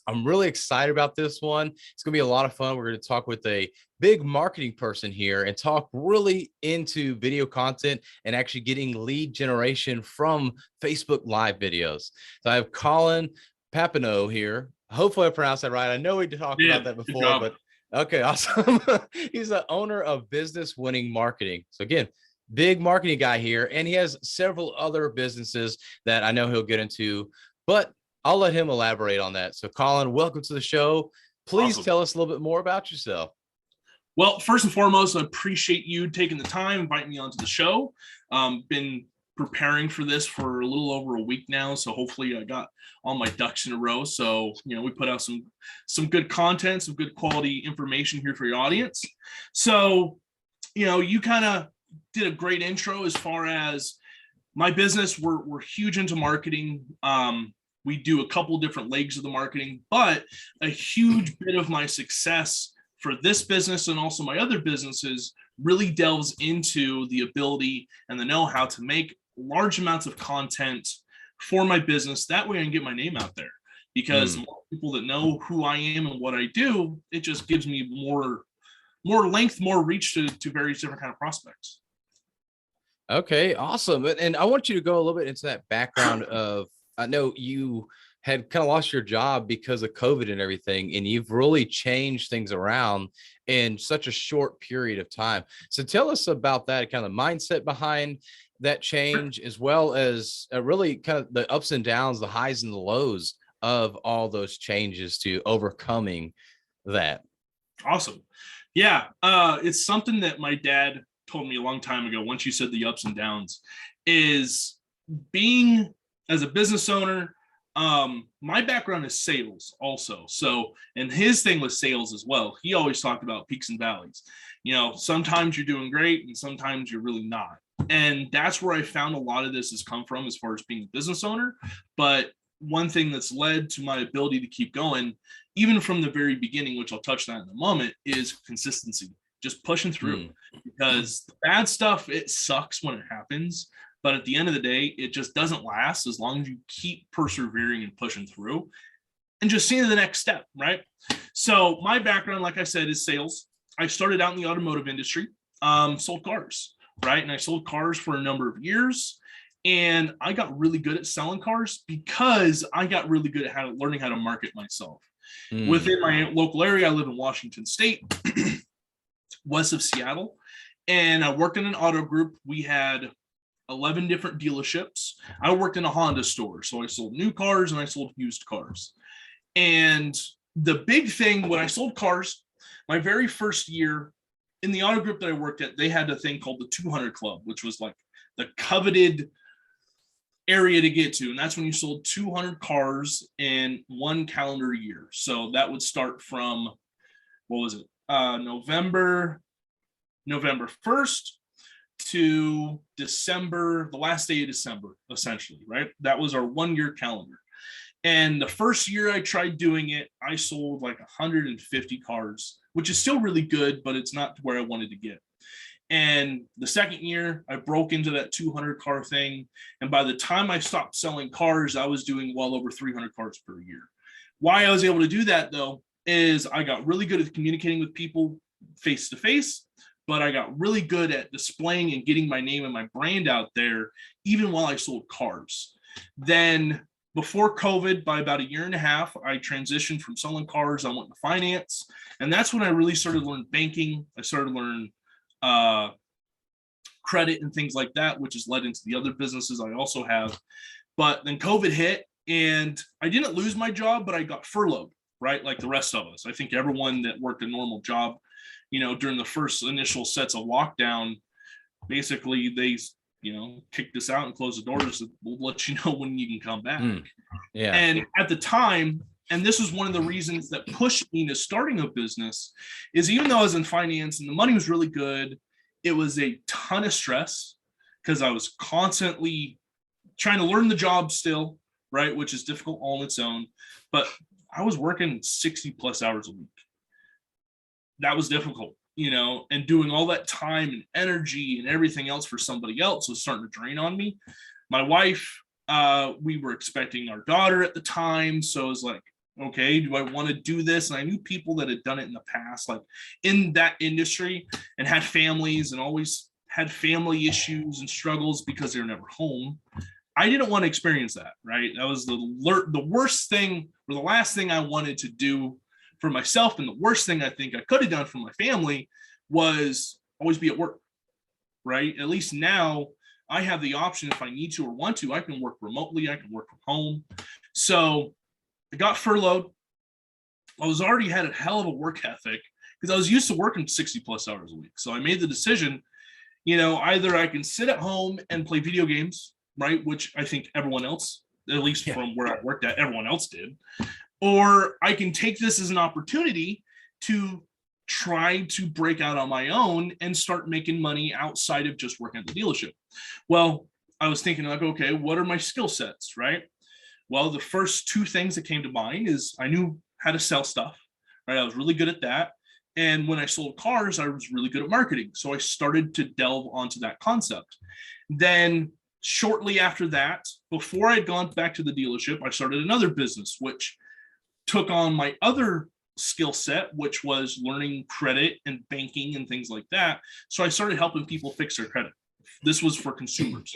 I'm really excited about this one. It's going to be a lot of fun. We're going to talk with a big marketing person here and talk really into video content and actually getting lead generation from Facebook Live videos. So I have Colin Papineau here. Hopefully I pronounced that right. I know we talked about that Good before, job. but okay, awesome. He's the owner of Business Winning Marketing. So again, big marketing guy here, and he has several other businesses that I know he'll get into, but I'll let him elaborate on that. So Colin, welcome to the show. Please Awesome. tell us a little bit more about yourself. Well, first and foremost, I appreciate you taking the time, inviting me onto the show. Been preparing for this for a little over a week now, so hopefully I got all my ducks in a row. So, we put out some good content, some good quality information here for your audience. So, you kind of did a great intro as far as my business. We're huge into marketing. We do a couple different legs of the marketing, but a huge bit of my success for this business and also my other businesses really delves into the ability and the know-how to make large amounts of content for my business. That way I can get my name out there, because more people that know who I am and what I do, it just gives me more length, more reach to various different kind of prospects. Okay, awesome. And I want you to go a little bit into that background of, I know you had kind of lost your job because of COVID and everything, and you've really changed things around in such a short period of time. So tell us about that kind of mindset behind that change, as well as really kind of the ups and downs, the highs and the lows of all those changes to overcoming that. Awesome. Yeah, it's something that my dad told me a long time ago. Once you said the ups and downs, is being as a business owner. My background is sales also. So, and his thing was sales as well. He always talked about peaks and valleys. Sometimes you're doing great and sometimes you're really not. And that's where I found a lot of this has come from as far as being a business owner. But one thing that's led to my ability to keep going, even from the very beginning, which I'll touch on in a moment, is consistency, just pushing through. Because the bad stuff, it sucks when it happens. But at the end of the day, it just doesn't last as long as you keep persevering and pushing through and just seeing the next step, right? So my background, like I said, is sales. I started out in the automotive industry, sold cars, right? And I sold cars for a number of years. And I got really good at selling cars because I got really good at learning how to market myself. Within my local area, I live in Washington State, west of Seattle. And I worked in an auto group. We had 11 different dealerships. I worked in a Honda store, so I sold new cars and I sold used cars. And the big thing when I sold cars, my very first year in the auto group that I worked at, they had a thing called the 200 Club, which was like the coveted area to get to. And that's when you sold 200 cars in one calendar year. So that would start from, what was it? November 1st to December, the last day of December, essentially, right? That was our 1 year calendar. And the first year I tried doing it, I sold like 150 cars, which is still really good, but it's not where I wanted to get. And the second year, I broke into that 200 car thing. And by the time I stopped selling cars, I was doing well over 300 cars per year. Why I was able to do that, though, is I got really good at communicating with people face to face, but I got really good at displaying and getting my name and my brand out there, even while I sold cars. Then before COVID, by about a year and a half, I transitioned from selling cars. I went to finance. And that's when I really started to learn banking. I started to learn credit and things like that, which has led into the other businesses I also have. But then COVID hit and I didn't lose my job, but I got furloughed, right? Like the rest of us. I think everyone that worked a normal job, during the first initial sets of lockdown, basically they, kicked us out and closed the doors. We'll let you know when you can come back. Yeah. And at the time, and this was one of the reasons that pushed me to starting a business, is even though I was in finance and the money was really good, it was a ton of stress because I was constantly trying to learn the job still, right? Which is difficult all on its own. But I was working 60 plus hours a week. That was difficult, and doing all that time and energy and everything else for somebody else was starting to drain on me. My wife, we were expecting our daughter at the time. So it was like, Okay, do I want to do this? And I knew people that had done it in the past, like in that industry, and had families and always had family issues and struggles because they were never home. I didn't want to experience that, right? That was the worst thing, or the last thing I wanted to do for myself. And the worst thing I think I could have done for my family was always be at work, right? At least now I have the option, if I need to or want to, I can work remotely, I can work from home. So I got furloughed. I was already had a hell of a work ethic because I was used to working 60 plus hours a week. So I made the decision, either I can sit at home and play video games, right? Which I think everyone else, at least from where I worked at, everyone else did. Or I can take this as an opportunity to try to break out on my own and start making money outside of just working at the dealership. Well, I was thinking like, okay, what are my skill sets, right? Well, the first two things that came to mind is I knew how to sell stuff, right? I was really good at that. And when I sold cars, I was really good at marketing. So I started to delve onto that concept. Then shortly after that, before I'd gone back to the dealership, I started another business, which took on my other skill set, which was learning credit and banking and things like that. So I started helping people fix their credit. This was for consumers,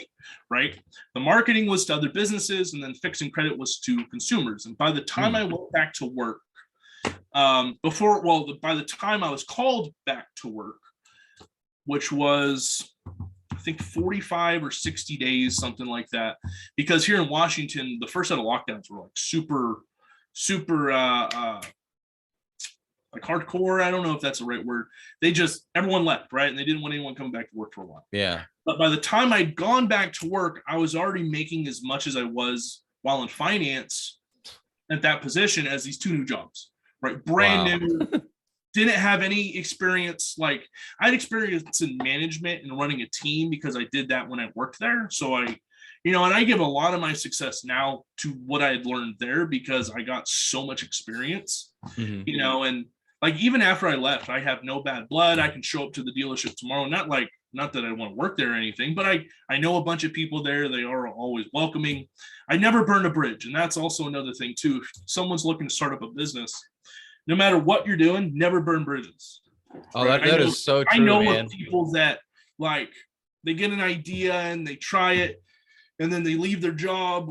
right? The marketing was to other businesses, and then fixing credit was to consumers. And by the time I went back to work, by the time I was called back to work, which was, I think 45 or 60 days, something like that, because here in Washington, the first set of lockdowns were like super like hardcore. I don't know if that's the right word. Everyone left, right? And they didn't want anyone coming back to work for a while. Yeah. But by the time I'd gone back to work, I was already making as much as I was while in finance at that position as these two new jobs, right? Brand new, didn't have any experience. Like I had experience in management and running a team because I did that when I worked there. So and I give a lot of my success now to what I had learned there because I got so much experience, and like even after I left, I have no bad blood. I can show up to the dealership tomorrow. Not that I want to work there or anything, but I know a bunch of people there. They are always welcoming. I never burn a bridge. And that's also another thing too. If someone's looking to start up a business, no matter what you're doing, never burn bridges. Oh, right? that is so true. I know man. Of people that like they get an idea and they try it and then they leave their job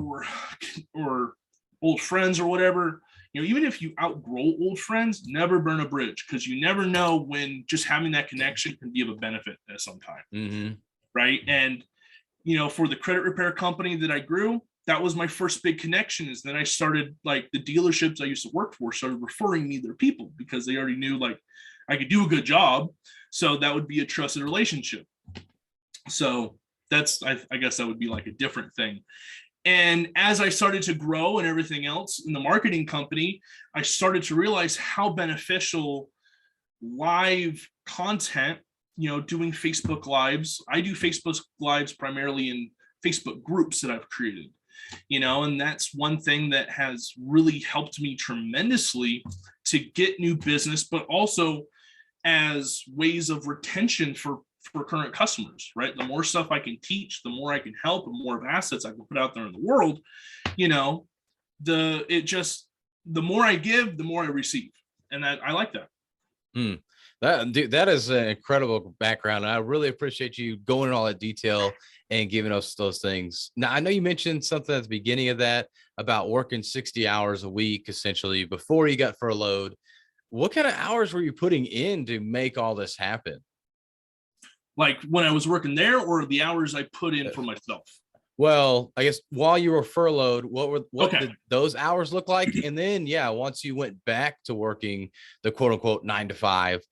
or old friends or whatever. Even if you outgrow old friends, never burn a bridge because you never know when just having that connection can be of a benefit at some time. Right. And, for the credit repair company that I grew, that was my first big connection. Is then I started like the dealerships I used to work for started referring me their people because they already knew like I could do a good job. So that would be a trusted relationship. So that's, I guess that would be like a different thing. And as I started to grow and everything else in the marketing company, I started to realize how beneficial live content, doing Facebook Lives. I do Facebook Lives primarily in Facebook groups that I've created, and that's one thing that has really helped me tremendously to get new business, but also as ways of retention for current customers, right? The more stuff I can teach, the more I can help, and more of assets I can put out there in the world, the more I give, the more I receive. And that I like that. That is an incredible background. And I really appreciate you going in all that detail and giving us those things. Now, I know you mentioned something at the beginning of that about working 60 hours a week, essentially before you got furloughed. What kind of hours were you putting in to make all this happen? Like when I was working there, or the hours I put in for myself? Well, I guess while you were furloughed, what did those hours look like? And then, once you went back to working the quote unquote 9 to 5,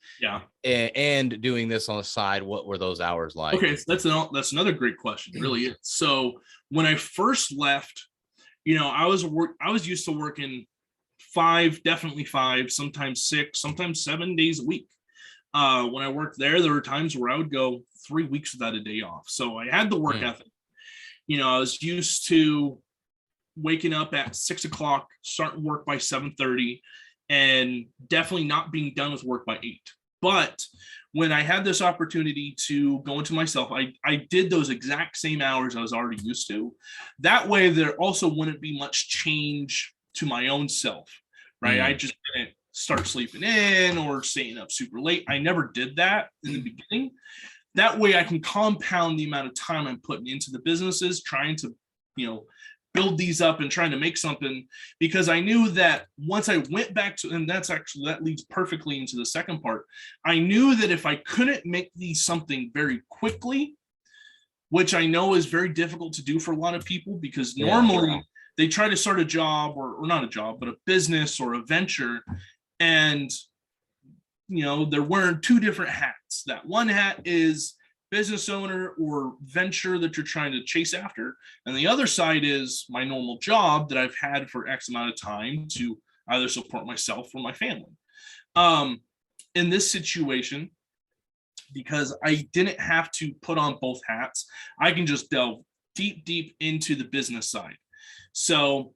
and doing this on the side, what were those hours like? Okay, so that's another great question. It really is. So when I first left, I was used to working 5, definitely 5, sometimes 6, sometimes 7 days a week. When I worked there were times where I would go 3 weeks without a day off. So I had the work ethic. I was used to waking up at 6 o'clock, starting work by 7:30, and definitely not being done with work by 8. But when I had this opportunity to go into myself, I did those exact same hours I was already used to. That way, there also wouldn't be much change to my own self, right? I just didn't start sleeping in or staying up super late. I never did that in the beginning. That way I can compound the amount of time I'm putting into the businesses, trying to, build these up and trying to make something, because I knew that once I went back to, and that leads perfectly into the second part. I knew that if I couldn't make these something very quickly, which I know is very difficult to do for a lot of people, because normally they try to start a job or not a job, but a business or a venture. And, they're wearing two different hats. That one hat is business owner or venture that you're trying to chase after. And the other side is my normal job that I've had for X amount of time to either support myself or my family. In this situation, because I didn't have to put on both hats, I can just delve deep into the business side. So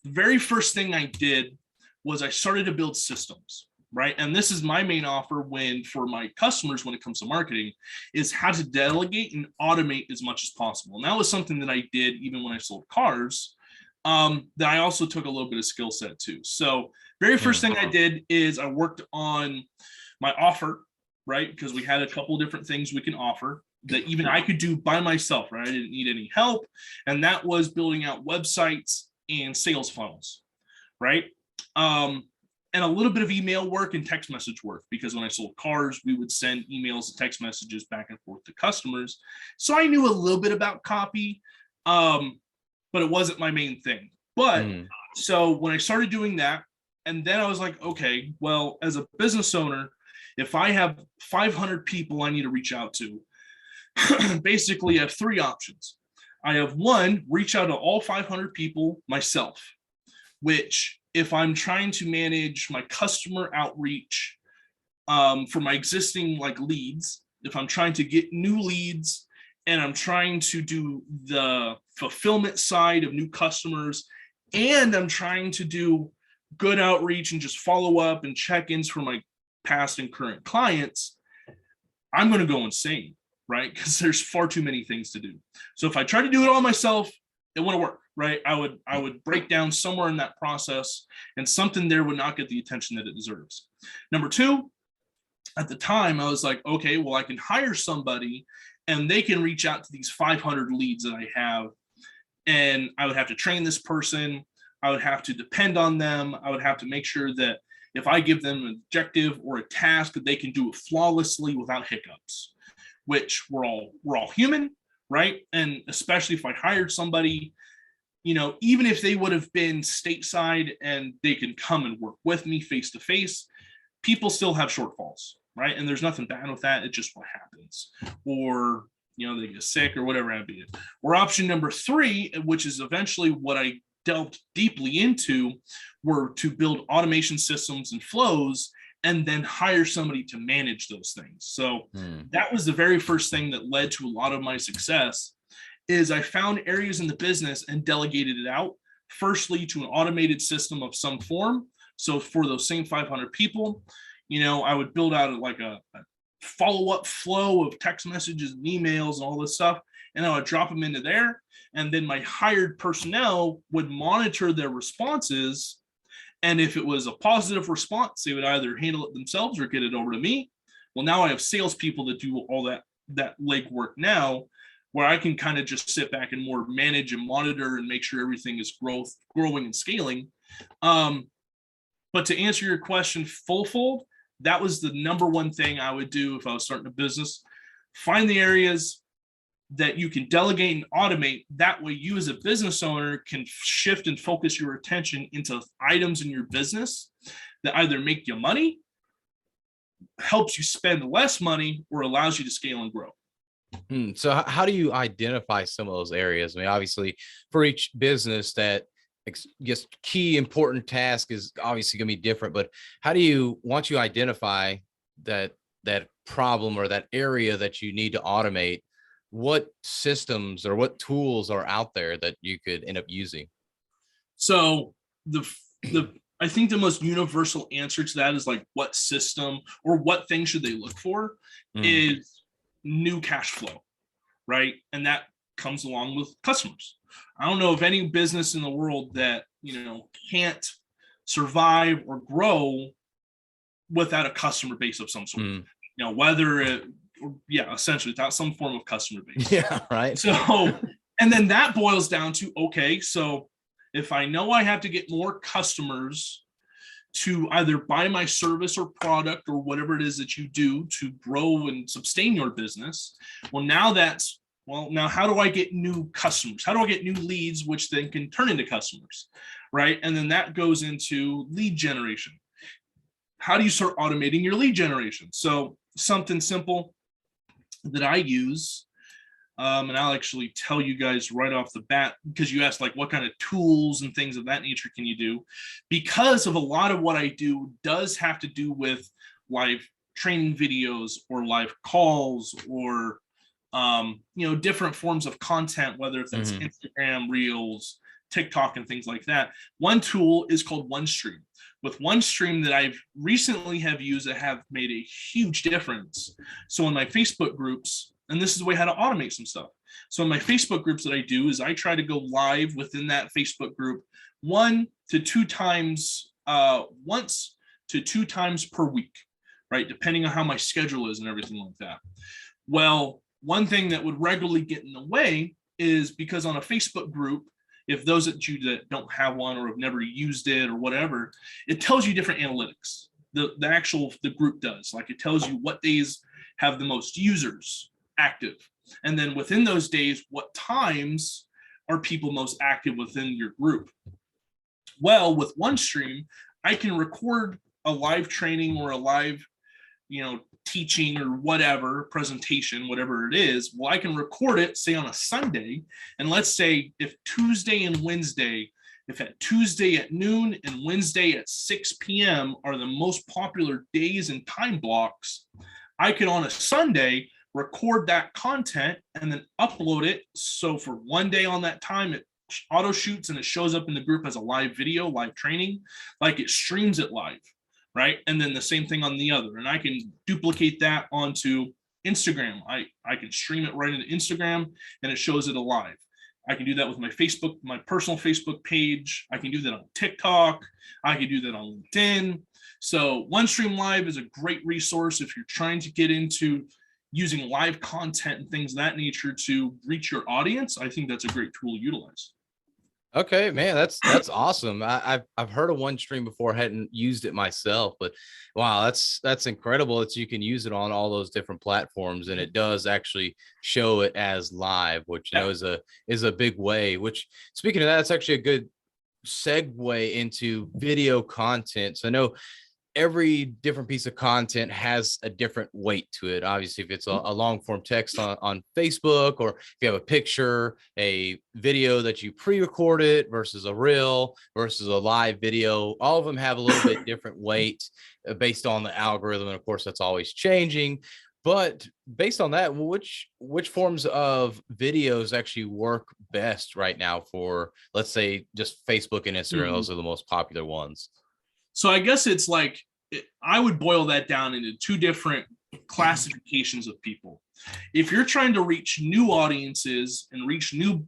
the very first thing I did was I started to build systems. Right. And this is my main offer for my customers, when it comes to marketing, is how to delegate and automate as much as possible. And that was something that I did even when I sold cars, that I also took a little bit of skill set too. So very first thing I did is I worked on my offer, right? Because we had a couple different things we can offer that even I could do by myself, right? I didn't need any help. And that was building out websites and sales funnels, right? And a little bit of email work and text message work, because when I sold cars, we would send emails and text messages back and forth to customers. So I knew a little bit about copy, but it wasn't my main thing. But so when I started doing that, and then I was like, okay, well, as a business owner, if I have 500 people I need to reach out to, basically I have three options. I have one, reach out to all 500 people myself, which if I'm trying to manage my customer outreach for my existing leads, if I'm trying to get new leads and I'm trying to do the fulfillment side of new customers, and I'm trying to do good outreach and just follow up and check-ins for my past and current clients, I'm going to go insane, right? Because there's far too many things to do. So if I try to do it all myself, it wouldn't work, right? I would break down somewhere in that process, and something there would not get the attention that it deserves. Number two, at the time, I was like, okay, well, I can hire somebody and they can reach out to these 500 leads that I have, and I would have to train this person. I would have to depend on them. I would have to make sure that if I give them an objective or a task, that they can do it flawlessly without hiccups, which we're all human, right? And especially if I hired somebody, even if they would have been stateside and they can come and work with me face to face, people still have shortfalls, right? And there's nothing bad with that. It's just what happens. Or, they get sick or whatever have you. Or option number three, which is eventually what I delved deeply into, were to build automation systems and flows and then hire somebody to manage those things. So that was the very first thing that led to a lot of my success, is I found areas in the business and delegated it out, firstly to an automated system of some form. So for those same 500 people, I would build out a follow-up flow of text messages and emails and all this stuff, and I would drop them into there. And then my hired personnel would monitor their responses. And if it was a positive response, they would either handle it themselves or get it over to me. Well, now I have salespeople that do all that legwork now, where I can kind of just sit back and more manage and monitor and make sure everything is growing and scaling. But to answer your question full-fold, that was the number one thing I would do if I was starting a business. Find the areas that you can delegate and automate. That way you as a business owner can shift and focus your attention into items in your business that either make you money, helps you spend less money, or allows you to scale and grow. So how do you identify some of those areas? I mean, obviously for each business, that just key important task is obviously going to be different, but how do you, once you identify that problem or that area that you need to automate, what systems or what tools are out there that you could end up using? So I think the most universal answer to that is what system or what thing should they look for is new cash flow, right? And that comes along with customers. I don't know of any business in the world that, can't survive or grow without a customer base of some sort. Mm. Whether it, essentially without some form of customer base. Yeah, right. So, and then that boils down to, okay, so if I know I have to get more customers to either buy my service or product or whatever it is that you do to grow and sustain your business, now how do I get new customers? How do I get new leads, which then can turn into customers, right? And then that goes into lead generation. How do you start automating your lead generation? So something simple that I use, and I'll actually tell you guys right off the bat, because you asked like what kind of tools and things of that nature can you do, because of a lot of what I do does have to do with live training videos or live calls or different forms of content, whether that's Instagram reels, TikTok, and things like that. One tool is called OneStream. With OneStream that I've recently have used that have made a huge difference. So in my Facebook groups, and this is the way how to automate some stuff. So in my Facebook groups that I do is I try to go live within that Facebook group once to two times per week, right? Depending on how my schedule is and everything like that. Well, one thing that would regularly get in the way is because on a Facebook group, if those that don't have one or have never used it or whatever, it tells you different analytics. The group does, like it tells you what days have the most users active. And then within those days, what times are people most active within your group? Well, with OneStream, I can record a live training or a live, teaching or whatever, presentation, whatever it is. Well, I can record it, say on a Sunday. And let's say if Tuesday at Tuesday at noon and Wednesday at 6 p.m. are the most popular days and time blocks, I can on a Sunday record that content and then upload it. So for one day on that time, it auto shoots and it shows up in the group as a live video, live training, like it streams it live. Right. And then the same thing on the other. And I can duplicate that onto Instagram. I can stream it right into Instagram and it shows it alive. I can do that with my Facebook, my personal Facebook page. I can do that on TikTok. I can do that on LinkedIn. So OneStream Live is a great resource if you're trying to get into using live content and things of that nature to reach your audience. I think that's a great tool to utilize. Okay, man, that's awesome. I've heard of OneStream before, hadn't used it myself, but wow, that's incredible that you can use it on all those different platforms, and it does actually show it as live, which is a big way. Which, speaking of that, it's actually a good segue into video content. So I know every different piece of content has a different weight to it. Obviously, if it's a long form text on Facebook, or if you have a picture, a video that you pre-recorded versus a reel versus a live video, all of them have a little bit different weight based on the algorithm. And of course, that's always changing. But based on that, which forms of videos actually work best right now for, let's say, just Facebook and Instagram? Those are the most popular ones. So I guess it's like, I would boil that down into two different classifications of people. If you're trying to reach new audiences and reach new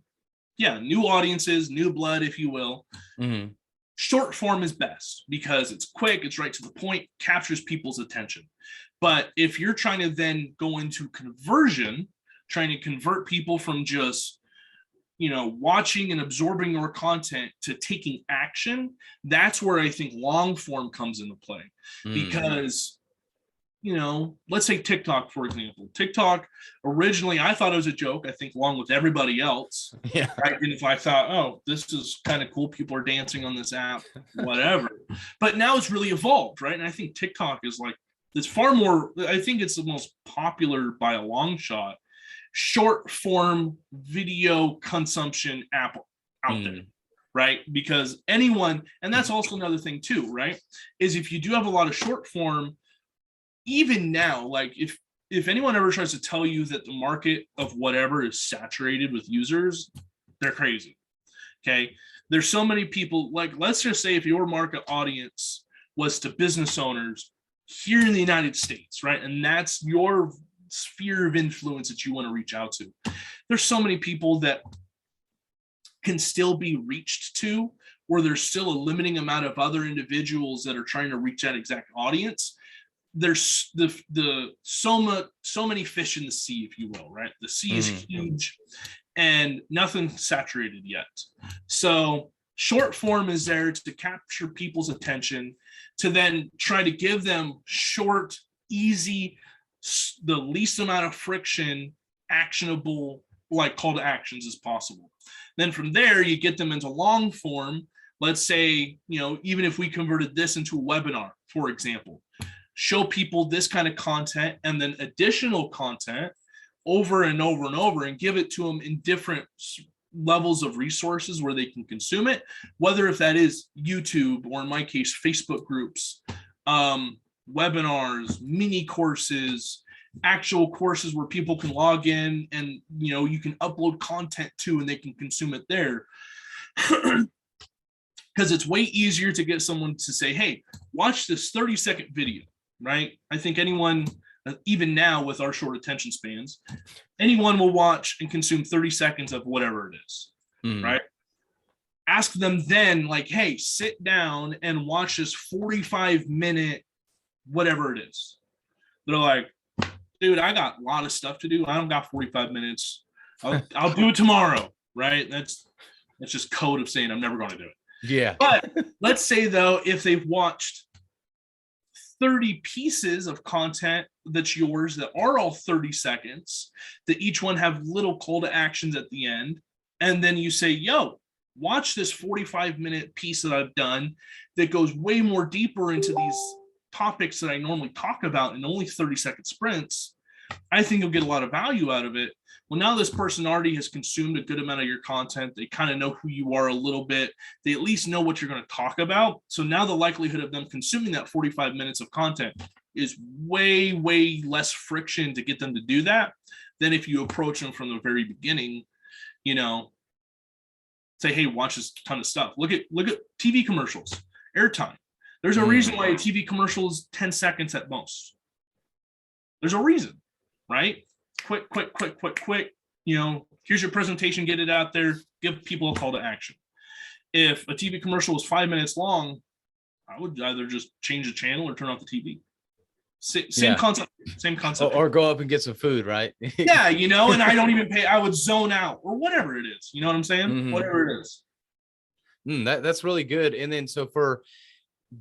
audiences, new blood, if you will, short form is best because it's quick, it's right to the point, captures people's attention. But if you're trying to then go into conversion, trying to convert people from just watching and absorbing your content to taking action, that's where I think long form comes into play. Because, let's take TikTok, for example. TikTok, originally, I thought it was a joke, I think, along with everybody else. Yeah. Right? And if I thought, oh, this is kind of cool, people are dancing on this app, whatever. But now it's really evolved, right? And I think TikTok is like, it's far more, I think it's the most popular by a long shot short form video consumption app out there, right? Because anyone, and that's also another thing too, right? Is if you do have a lot of short form, even now, like if anyone ever tries to tell you that the market of whatever is saturated with users, they're crazy. Okay. There's so many people, like, let's just say if your market audience was to business owners here in the United States, right? And that's your sphere of influence that you want to reach out to. There's so many people that can still be reached to or there's still a limiting amount of other individuals that are trying to reach that exact audience, there's so many fish in the sea, if you will, right? The sea is huge and nothing saturated yet. So short form is there to capture people's attention, to then try to give them short, easy, the least amount of friction, actionable, like call to actions as possible. Then from there, you get them into long form. Let's say, even if we converted this into a webinar, for example, show people this kind of content and then additional content over and over and over, and give it to them in different levels of resources where they can consume it, whether if that is YouTube or in my case, Facebook groups, webinars, mini courses, actual courses where people can log in and you can upload content to and they can consume it there. Because it's way easier to get someone to say, hey, watch this 30-second video, right? I think anyone, even now with our short attention spans, anyone will watch and consume 30 seconds of whatever it is, right? Ask them then, like, hey, sit down and watch this 45-minute whatever it is. They're like, dude, I got a lot of stuff to do. I don't got 45 minutes. I'll do it tomorrow, right? That's just code of saying I'm never going to do it. Yeah. But let's say, though, if they've watched 30 pieces of content that's yours that are all 30 seconds, that each one have little call to actions at the end, and then you say, yo, watch this 45-minute piece that I've done that goes way more deeper into these topics that I normally talk about in only 30-second sprints, I think you'll get a lot of value out of it. Well, now this person already has consumed a good amount of your content. They kind of know who you are a little bit. They at least know what you're going to talk about. So now the likelihood of them consuming that 45 minutes of content is way, way less friction to get them to do that than if you approach them from the very beginning, say, hey, watch this ton of stuff. Look at TV commercials, airtime. There's a reason why a TV commercial is 10 seconds at most. There's a reason, right? Quick. Here's your presentation, get it out there, give people a call to action. If a TV commercial was 5 minutes long, I would either just change the channel or turn off the TV. Same concept. Or go up and get some food, right? Yeah, and I don't even pay. I would zone out or whatever it is. You know what I'm saying? Whatever it is. That's really good. And then so for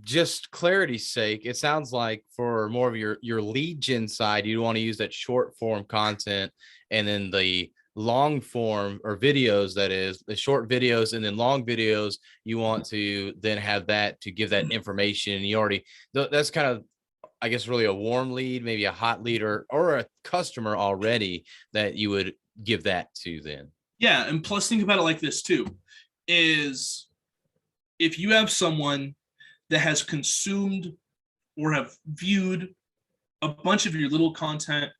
just clarity's sake, it sounds like for more of your lead gen side, you want to use that short form content, and then the long form or videos, that is the short videos and then long videos, you want to then have that to give that information. And you already, that's kind of, I guess, really a warm lead, maybe a hot lead or a customer already that you would give that to then. Yeah. And plus think about it like this too, is if you have someone that has consumed or have viewed a bunch of your little content,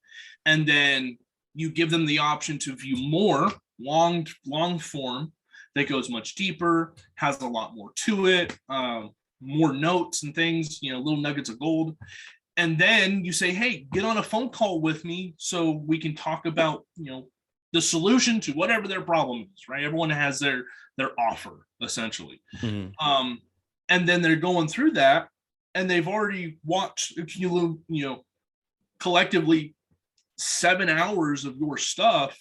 and then you give them the option to view more long form that goes much deeper, has a lot more to it, more notes and things, little nuggets of gold. And then you say, hey, get on a phone call with me so we can talk about, the solution to whatever their problem is, right? Everyone has their offer, essentially. And then they're going through that, and they've already watched, collectively 7 hours of your stuff.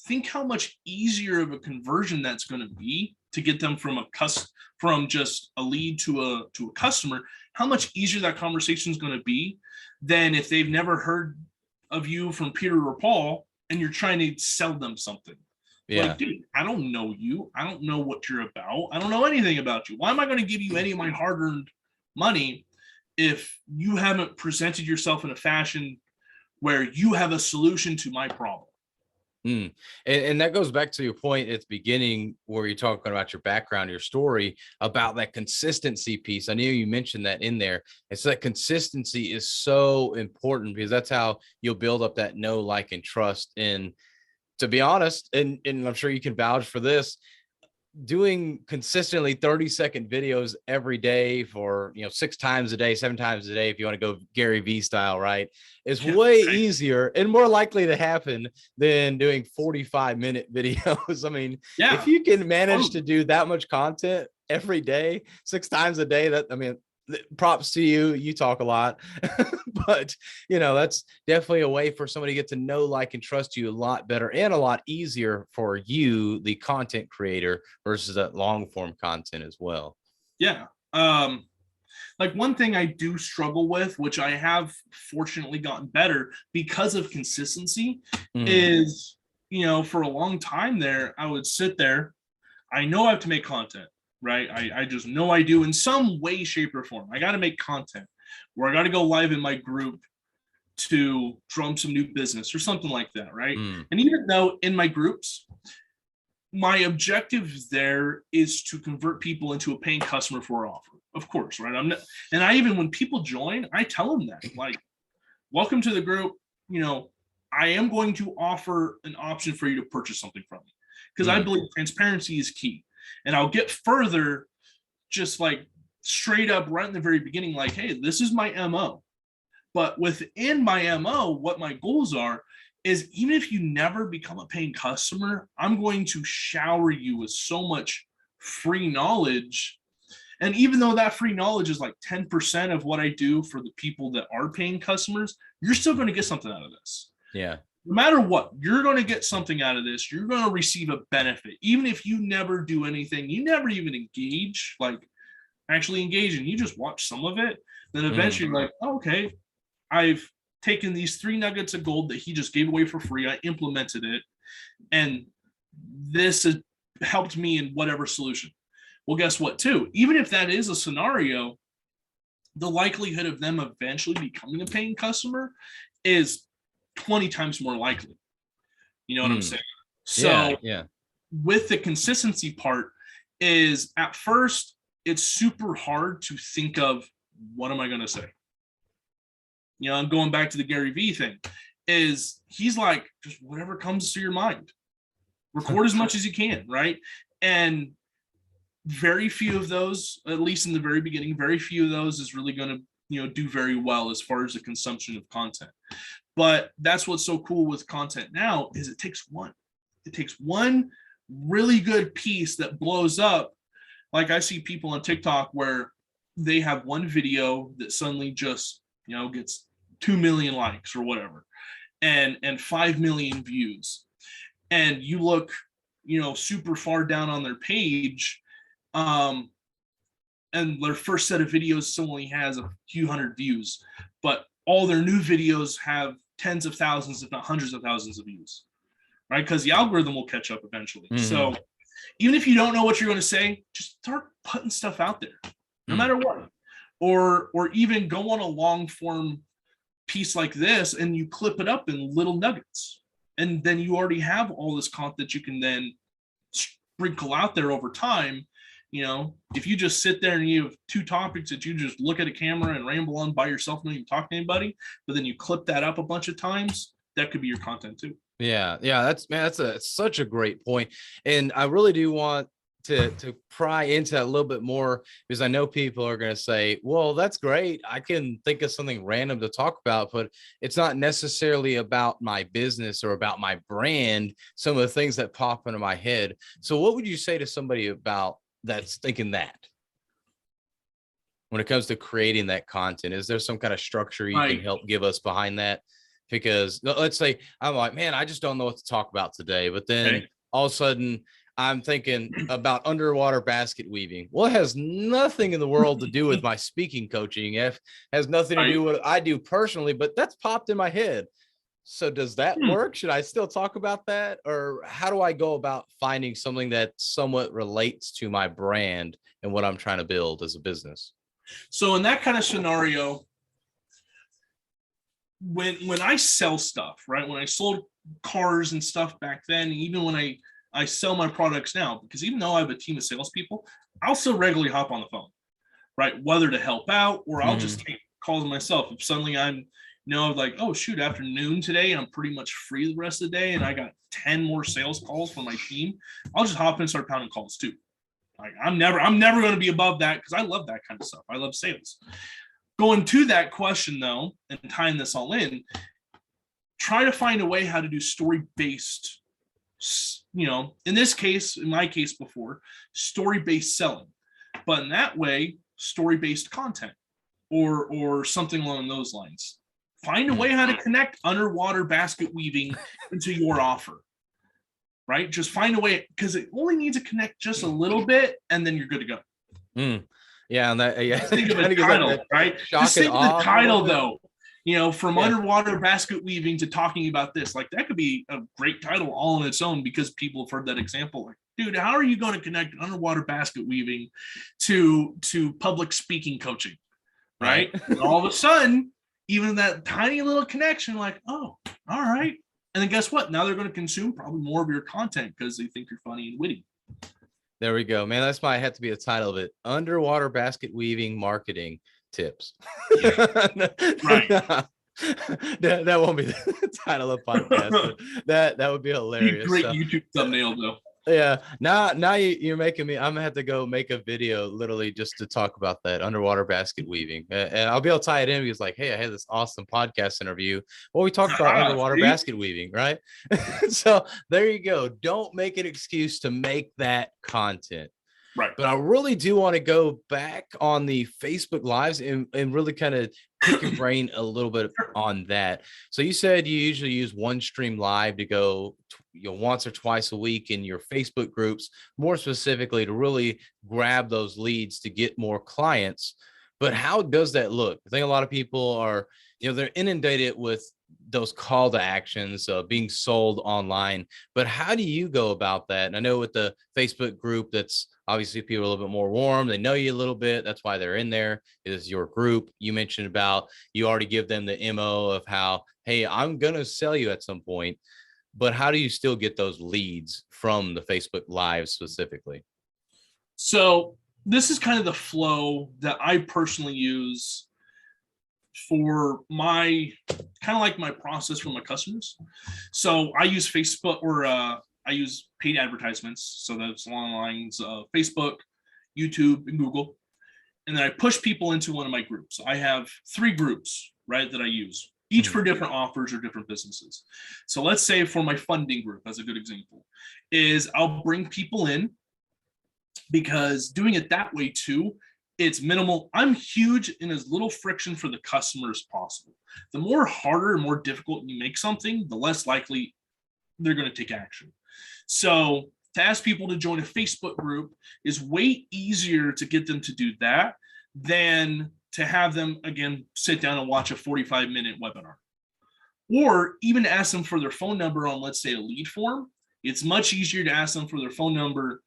Think how much easier of a conversion that's going to be to get them from just a lead to a customer. How much easier that conversation is going to be than if they've never heard of you from Peter or Paul and you're trying to sell them something. Yeah. Like, dude, I don't know you. I don't know what you're about. I don't know anything about you. Why am I going to give you any of my hard-earned money if you haven't presented yourself in a fashion where you have a solution to my problem? And that goes back to your point at the beginning where you're talking about your background, your story, about that consistency piece. I knew you mentioned that in there. It's that consistency is so important, because that's how you'll build up that know, like, and trust. And to be honest, and I'm sure you can vouch for this, doing consistently 30-second videos every day for 6 times a day, 7 times a day, if you want to go Gary V style, right, is way easier and more likely to happen than doing 45-minute videos. I mean, if you can manage to do that much content every day, 6 times a day. That, I mean, props to you. You talk a lot, but that's definitely a way for somebody to get to know, like, and trust you a lot better and a lot easier for you, the content creator, versus that long form content as well. Yeah. Like one thing I do struggle with, which I have fortunately gotten better because of consistency, is, for a long time there, I would sit there. I know I have to make content, right? I just know I do in some way, shape, or form. I got to make content, or I got to go live in my group to drum some new business or something like that, right? And even though in my groups, my objective there is to convert people into a paying customer for our offer, of course, right? And I even, when people join, I tell them that, like, welcome to the group. I am going to offer an option for you to purchase something from me, because I believe transparency is key. And I'll get further, just like straight up right in the very beginning, like, hey, this is my MO. But within my MO, what my goals are is, even if you never become a paying customer, I'm going to shower you with so much free knowledge. And even though that free knowledge is like 10% of what I do for the people that are paying customers, you're still going to get something out of this. Yeah. No matter what, you're going to get something out of this. You're going to receive a benefit. Even if you never do anything, you never even engage, like actually engage, and you just watch some of it, then eventually you're like, oh, okay, I've taken these 3 nuggets of gold that he just gave away for free. I implemented it, and this has helped me in whatever solution. Well, guess what, too? Even if that is a scenario, the likelihood of them eventually becoming a paying customer is 20 times more likely. You know what I'm saying? So yeah. With the consistency part, is at first it's super hard to think of, what am I going to say? I'm going back to the Gary Vee thing, is he's like, just whatever comes to your mind, record as much as you can, right? And very few of those, at least in the very beginning, very few of those is really going to, do very well as far as the consumption of content. But that's what's so cool with content now, is it takes one really good piece that blows up. Like, I see people on TikTok where they have one video that suddenly just, gets 2 million likes or whatever, and 5 million views. And you look, super far down on their page, and their first set of videos only has a few hundred views, but all their new videos have tens of thousands, if not hundreds of thousands of views, right? Because the algorithm will catch up eventually. So even if you don't know what you're going to say, just start putting stuff out there, no matter what. Or even go on a long form piece like this, and you clip it up in little nuggets, and then you already have all this content you can then sprinkle out there over time. If you just sit there and you have 2 topics that you just look at a camera and ramble on by yourself, and don't even talk to anybody, but then you clip that up a bunch of times, that could be your content too. Yeah. That's such a great point. And I really do want to pry into that a little bit more, because I know people are going to say, well, that's great, I can think of something random to talk about, but it's not necessarily about my business or about my brand, some of the things that pop into my head. So what would you say to somebody about that's thinking that, when it comes to creating that content? Is there some kind of structure you can help give us behind that? Because let's say I'm like, man, I just don't know what to talk about today, but then all of a sudden I'm thinking about underwater basket weaving. Well, it has nothing in the world to do with my speaking coaching. It has nothing to do with what I do personally, but that's popped in my head. So does that work? Should I still talk about that? Or how do I go about finding something that somewhat relates to my brand and what I'm trying to build as a business? So in that kind of scenario, when I sell stuff, right? When I sold cars and stuff back then, even when I sell my products now, because even though I have a team of salespeople, I'll still regularly hop on the phone, right? Whether to help out, or I'll just take calls myself. If suddenly I'm, like, oh shoot, after noon today, I'm pretty much free the rest of the day, and I got 10 more sales calls from my team, I'll just hop in and start pounding calls too. Like, I'm never going to be above that, because I love that kind of stuff. I love sales. Going to that question though, and tying this all in, try to find a way how to do story-based, in this case, in my case before, story-based selling. But in that way, story-based content or something along those lines. Find a way how to connect underwater basket weaving into your offer, right? Just find a way, because it only needs to connect just a little bit, and then you're good to go. Yeah, and that Just think of a title, right? Just think of the title, though. From underwater basket weaving to talking about this, like that could be a great title all on its own, because people have heard that example. Like, dude, how are you going to connect underwater basket weaving to public speaking coaching, right? And all of a sudden, even that tiny little connection, like, oh, all right. And then guess what? Now they're going to consume probably more of your content because they think you're funny and witty. There we go, man. That's why I had to be the title of it: underwater basket weaving marketing tips. Right. That won't be the title of the podcast. That would be hilarious. Great YouTube thumbnail, though. Yeah. Now you're making me. I'm gonna have to go make a video literally just to talk about that underwater basket weaving, and I'll be able to tie it in. Because like, hey, I had this awesome podcast interview where we talked about underwater basket weaving, right? So there you go. Don't make an excuse to make that content. Right. But I really do want to go back on the Facebook Lives and really kind of pick your brain a little bit on that. So you said you usually use one stream live to go once or twice a week in your Facebook groups, more specifically to really grab those leads to get more clients. But how does that look? I think a lot of people are, they're inundated with those call to actions being sold online. But how do you go about that? And I know with the Facebook group, that's obviously people are a little bit more warm. They know you a little bit. That's why they're in there. It is your group. You mentioned about you already give them the MO of how, hey, I'm going to sell you at some point. But how do you still get those leads from the Facebook Live specifically? So this is kind of the flow that I personally use for my kind of like my process for my customers. So I use Facebook, or I use paid advertisements. So that's along the lines of Facebook, YouTube, and Google. And then I push people into one of my groups. I have 3 groups, right, that I use, each for different offers or different businesses. So let's say for my funding group, as a good example, is I'll bring people in, because doing it that way too, it's minimal. I'm huge in as little friction for the customer as possible. The more harder and more difficult you make something, the less likely they're going to take action. So to ask people to join a Facebook group is way easier to get them to do that than to have them, again, sit down and watch a 45-minute webinar. Or even ask them for their phone number on, let's say, a lead form. It's much easier to ask them for their phone number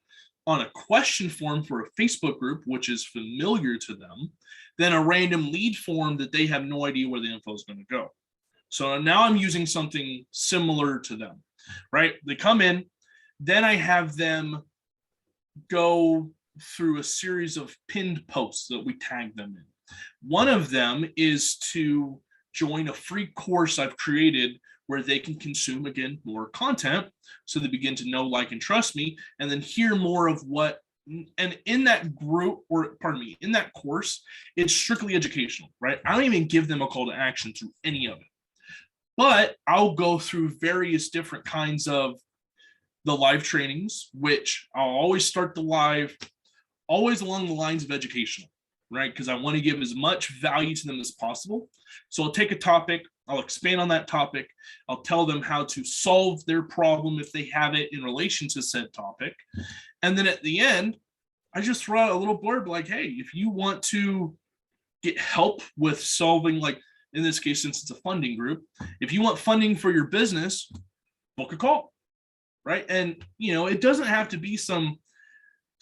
on a question form for a Facebook group, which is familiar to them, than a random lead form that they have no idea where the info is going to go. So now I'm using something similar to them, right? They come in, then I have them go through a series of pinned posts that we tag them in. One of them is to join a free course I've created where they can consume, again, more content, so they begin to know, like, and trust me, and then hear more of what, and in that group, or pardon me, in that course, it's strictly educational, right? I don't even give them a call to action through any of it. But I'll go through various different kinds of the live trainings, which I'll always start the live, always along the lines of educational, right? Because I want to give as much value to them as possible. So I'll take a topic, I'll expand on that topic. I'll tell them how to solve their problem if they have it in relation to said topic. And then at the end, I just throw out a little blurb like, hey, if you want to get help with solving, like in this case, since it's a funding group, if you want funding for your business, book a call, right? And, it doesn't have to be some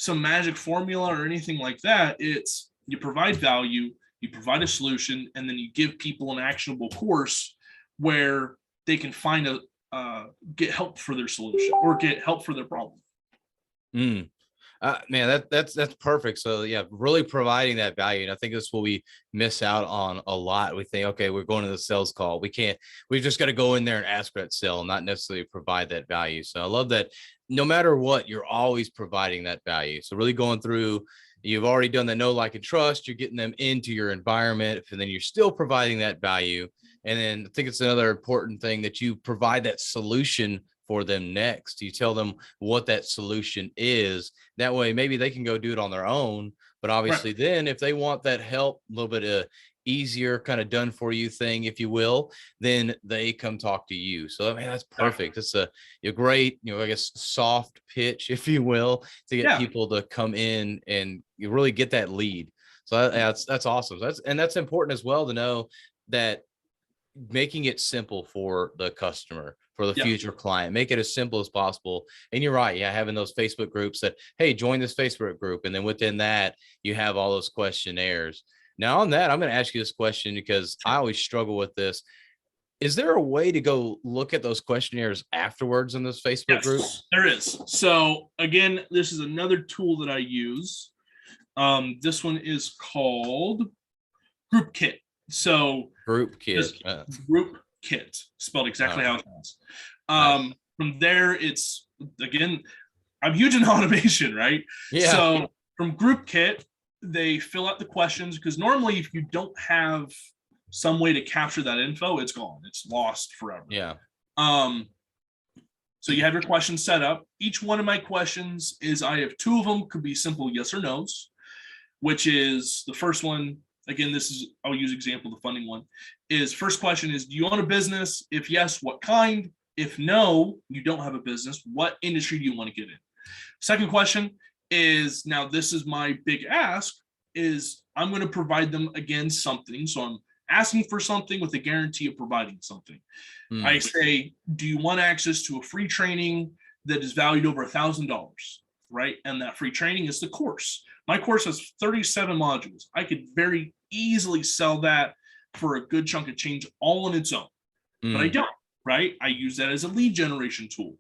magic formula or anything like that. It's you provide value, you provide a solution, and then you give people an actionable course where they can find get help for their solution or get help for their problem. Man, that's perfect. So yeah, really providing that value. And I think that's what we miss out on a lot. We think, okay, we're going to the sales call. We've just got to go in there and ask for that sale, not necessarily provide that value. So I love that no matter what, you're always providing that value. So really going through, you've already done the know, like, and trust, you're getting them into your environment, and then you're still providing that value. And then I think it's another important thing that you provide that solution for them next. You tell them what that solution is. That way, maybe they can go do it on their own, But obviously then if they want that help, a little bit of easier kind of done for you thing, if you will, then they come talk to you. So I mean, that's perfect. It's a great, I guess soft pitch, if you will, to get people to come in and you really get that lead. So that's awesome. That's important as well to know that making it simple for the customer, for the future client, make it as simple as possible. And you're right. Yeah. Having those Facebook groups that, hey, join this Facebook group. And then within that, you have all those questionnaires. Now on that, I'm going to ask you this question because I always struggle with this. Is there a way to go look at those questionnaires afterwards in those Facebook groups? There is. So again, this is another tool that I use. This one is called Group Kit. So Group Kit, Group Kit, spelled exactly how it is. From there, it's again, I'm huge in automation, right? Yeah. So from Group Kit, they fill out the questions because normally, if you don't have some way to capture that info, it's gone. It's lost forever. Yeah. So you have your questions set up. Each one of my questions is, I have 2 of them, could be simple yes or no's, which is the first one. Again, I'll use example, the funding one is, first question is, do you own a business? If yes, what kind? If no, you don't have a business, what industry do you want to get in? Second question is, now this is my big ask, is I'm going to provide them again something. So I'm asking for something with a guarantee of providing something. I say, do you want access to a free training that is valued over $1,000, right? And that free training is the course. My course has 37 modules. I could very easily sell that for a good chunk of change all on its own, but I don't, right? I use that as a lead generation tool.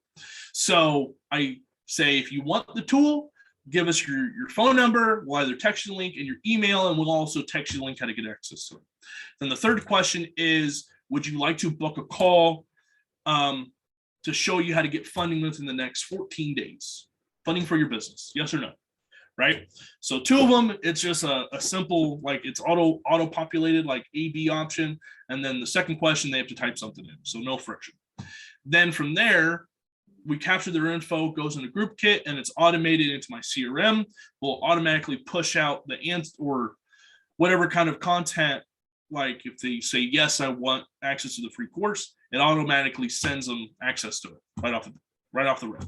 So I say, if you want the tool, give us your phone number. We'll either text you the link and your email, and we'll also text you the link how to get access to it. Then the third question is, would you like to book a call to show you how to get funding within the next 14 days? Funding for your business, yes or no? Right? So 2 of them, it's just a simple, like it's auto populated, like A/B option. And then the second question, they have to type something in. So no friction. Then from there, we capture their info, goes into Group Kit, and it's automated into my CRM. We'll automatically push out the answer or whatever kind of content. Like if they say, yes, I want access to the free course, it automatically sends them access to it right off the rip.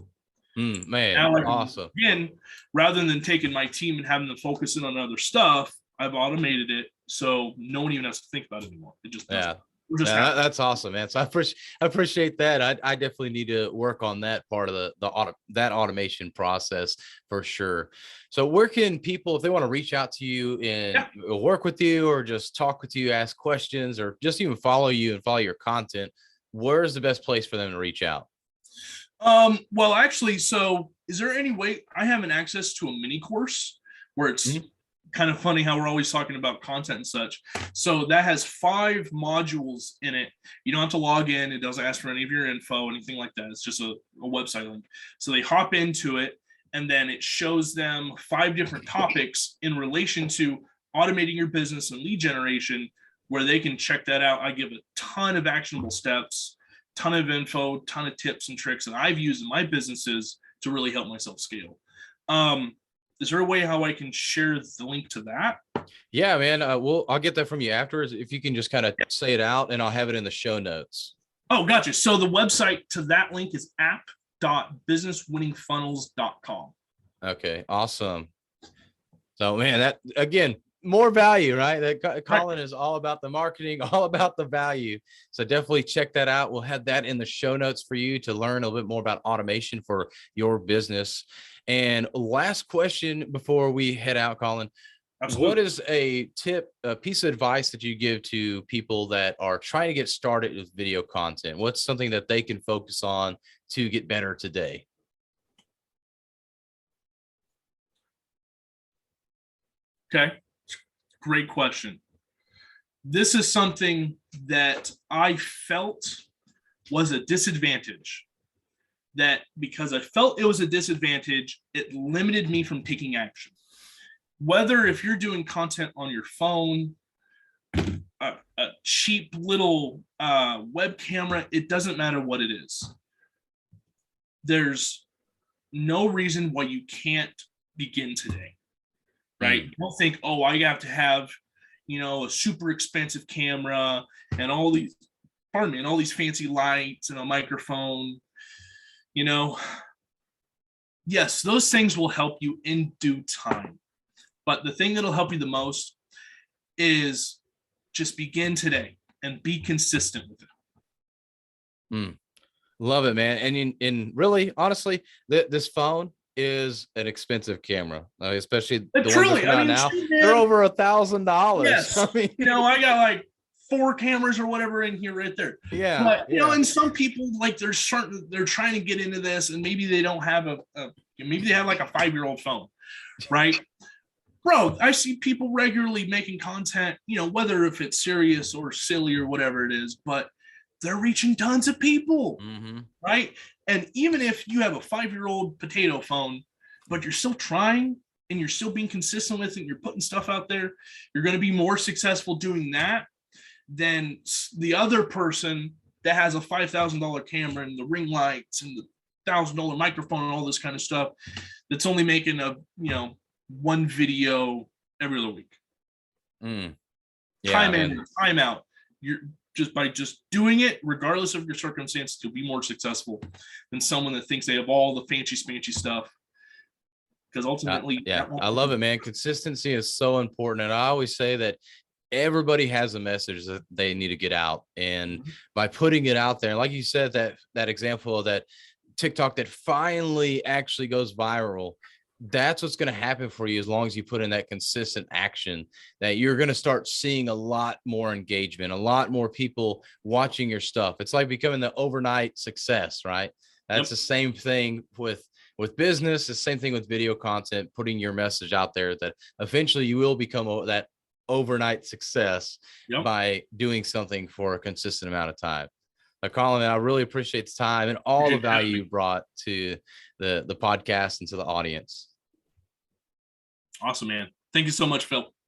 Man, now, awesome. Again, rather than taking my team and having them focus in on other stuff, I've automated it so no one even has to think about it anymore. It just doesn't. That's awesome, man. So I appreciate that. I definitely need to work on that part of that automation process for sure. So where can people, if they want to reach out to you and work with you, or just talk with you, ask questions, or just even follow you and follow your content, where's the best place for them to reach out? Well, actually, so is there any way I have an access to a mini course where it's kind of funny how we're always talking about content and such. So that has 5 modules in it. You don't have to log in. It doesn't ask for any of your info, anything like that. It's just a website link. So they hop into it, and then it shows them 5 different topics in relation to automating your business and lead generation, where they can check that out. I give a ton of actionable steps, ton of info, ton of tips and tricks that I've used in my businesses to really help myself scale. Is there a way how I can share the link to that? Yeah, man. I'll get that from you afterwards. If you can just kind of say it out, and I'll have it in the show notes. Oh, gotcha. So the website to that link is app.businesswinningfunnels.com. Okay, awesome. So, man, that again, more value, right? Colin is all about the marketing, all about the value. So definitely check that out. We'll have that in the show notes for you to learn a little bit more about automation for your business. And last question before we head out, Colin. Absolutely. What is a piece of advice that you give to people that are trying to get started with video content? What's something that they can focus on to get better today? Okay. Great question. This is something that I felt was a disadvantage. That because I felt it was a disadvantage, it limited me from taking action. Whether if you're doing content on your phone, a cheap little web camera, it doesn't matter what it is. There's no reason why you can't begin today. right? You don't think, oh, I have to have, a super expensive camera and all these, pardon me, and all these fancy lights and a microphone. Yes, those things will help you in due time. But the thing that'll help you the most is just begin today and be consistent with it. Love it, man. And in really, honestly, this phone is an expensive camera, especially the ones that come out now. They're over $1,000. Yes. I mean, I got like 4 cameras or whatever in here right there. Yeah. But, and some people, like, they're trying to get into this, and maybe they don't have maybe they have like a 5-year-old phone, right? Bro, I see people regularly making content, whether if it's serious or silly or whatever it is, but they're reaching tons of people, right? And even if you have a 5-year-old potato phone, but you're still trying and you're still being consistent with it, and you're putting stuff out there, you're going to be more successful doing that than the other person that has a $5,000 camera and the ring lights and the $1,000 microphone and all this kind of stuff that's only making one video every other week. Yeah, time in, time out. You're just by doing it, regardless of your circumstances, to be more successful than someone that thinks they have all the fancy spancy stuff. Because ultimately, I love it, man. Consistency is so important. And I always say that everybody has a message that they need to get out. And by putting it out there, like you said, that example of that TikTok that finally actually goes viral, that's what's going to happen for you as long as you put in that consistent action, that you're going to start seeing a lot more engagement, a lot more people watching your stuff. It's like becoming the overnight success, right? That's the same thing with business. The same thing with video content, putting your message out there, that eventually you will become that overnight success by doing something for a consistent amount of time. Colin, I really appreciate the time and all the value you brought to the podcast and to the audience. Awesome, man. Thank you so much, Phil.